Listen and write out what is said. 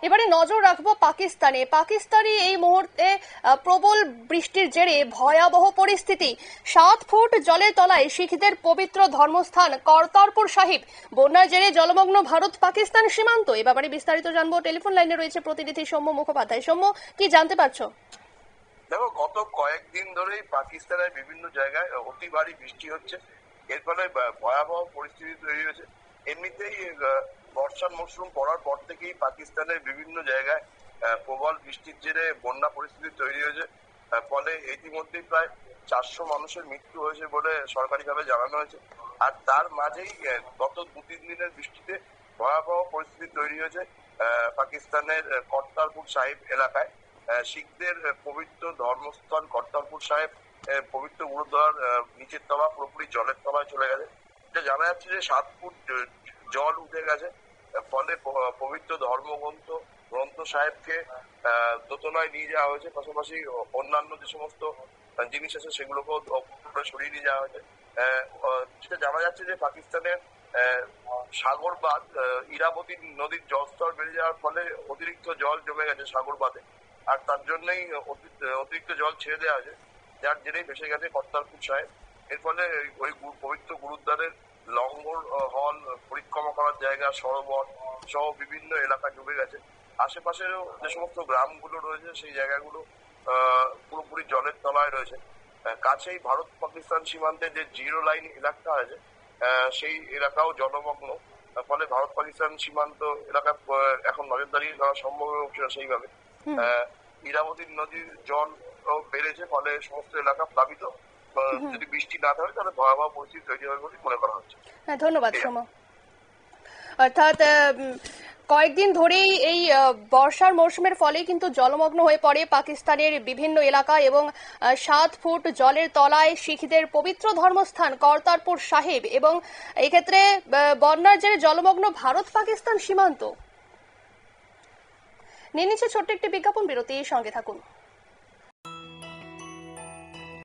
এবারে নজর রাখবো পাকিস্তানে এই মুহূর্তে প্রবল বৃষ্টির জেরে ভয়াবহ পরিস্থিতি। 7 ফুট জলের তলায় শিখদের পবিত্র ধর্মস্থান কর্তারপুর সাহিব। বন্যার জেরে জলমগ্ন ভারত পাকিস্তান সীমান্ত। এ ব্যাপারে বিস্তারিত জানবো। টেলিফোন লাইনে রয়েছে প্রতিনিধি সৌম্য মুখোপাধ্যায়। সৌম্য, কি জানতে পারছো? দেখো, গত কয়েকদিন ধরেই পাকিস্তানের বিভিন্ন জায়গায় অতি ভারী বৃষ্টি হচ্ছে। এর ফলে ভয়াবহ পরিস্থিতি তৈরি হয়েছে। এমনিতেই বর্ষার মৌসুম পড়ার পর থেকেই পাকিস্তানের বিভিন্ন জায়গায় প্রবল বৃষ্টির জেরে বন্যা পরিস্থিতি তৈরি হয়েছে। ফলে ইতিমধ্যেই প্রায় 400 মানুষের মৃত্যু হয়েছে বলে সরকারিভাবে জানানো হয়েছে। আর তার মাঝেই গত 2-3 দিনের বৃষ্টিতে ভয়াবহ পরিস্থিতি তৈরি হয়েছে পাকিস্তানের কর্তারপুর সাহিব এলাকায়। শিখদের পবিত্র ধর্মস্থান কর্তারপুর সাহেব পবিত্র গুরুদ্বার নিচের তলা পুরোপুরি জলের তলায় চলে গেছে। এটা জানা যাচ্ছে যে 7 ফুট জল উঠে গেছে। ফলে পবিত্র গ্রন্থ সাহেবকে দোতলায় নিয়ে যাওয়া হয়েছে। পাশাপাশি অন্যান্য যে সমস্ত জিনিস আছে সেগুলোকেও সরিয়ে নিয়ে যাওয়া হয়েছে। যেটা জানা যাচ্ছে যে পাকিস্তানের সাগর বাঁধ ইরাবতী নদীর জলস্তর বেড়ে যাওয়ার ফলে অতিরিক্ত জল জমে গেছে সাগর বাঁধে। আর তার জন্যই অতিরিক্ত জল ছেড়ে দেওয়া হয়েছে, যার জেরেই ভেসে গেছে কর্তারপুর সাহেব। এর ফলে ওই পবিত্র গুরুদ্বারের লঙ্গর হল, পরিক্রমা করার জায়গা, সরোবর সহ বিভিন্ন এলাকা ডুবে গেছে। আশেপাশেরও যে সমস্ত গ্রামগুলো রয়েছে সেই জায়গাগুলো পুরোপুরি জলের তলায় রয়েছে। কাছেই ভারত পাকিস্তান সীমান্তে যে জিরো লাইন এলাকা আছে সেই এলাকাও জলমগ্ন। ফলে ভারত পাকিস্তান সীমান্ত এলাকা এখন নজরদারি করা সম্ভব হয়ে উঠছে না সেইভাবে। ইরাবতী নদীর জল বেড়েছে, ফলে সমস্ত এলাকা প্লাবিত। যদি বৃষ্টি না থাকে তাহলে ভয়াবহ পরিস্থিতি তৈরি হবে বলে মনে করা হচ্ছে। ধন্যবাদ সৌম্য। অর্থাৎ কয়েকদিন ধরেই এই বর্ষার মৌসুমের ফলে কিন্তু জলমগ্ন হয়ে পড়ে পাকিস্তানের বিভিন্ন এলাকা এবং 7 ফুট জলের তলায় শিখদের পবিত্র ধর্মস্থান কর্তারপুর সাহিব এবং এক্ষেত্রে বন্যার জেরে জলমগ্ন ভারত পাকিস্তান সীমান্ত। নিয়ে নিচ্ছে ছোট্ট একটি বিজ্ঞাপন বিরতি, সঙ্গে থাকুন।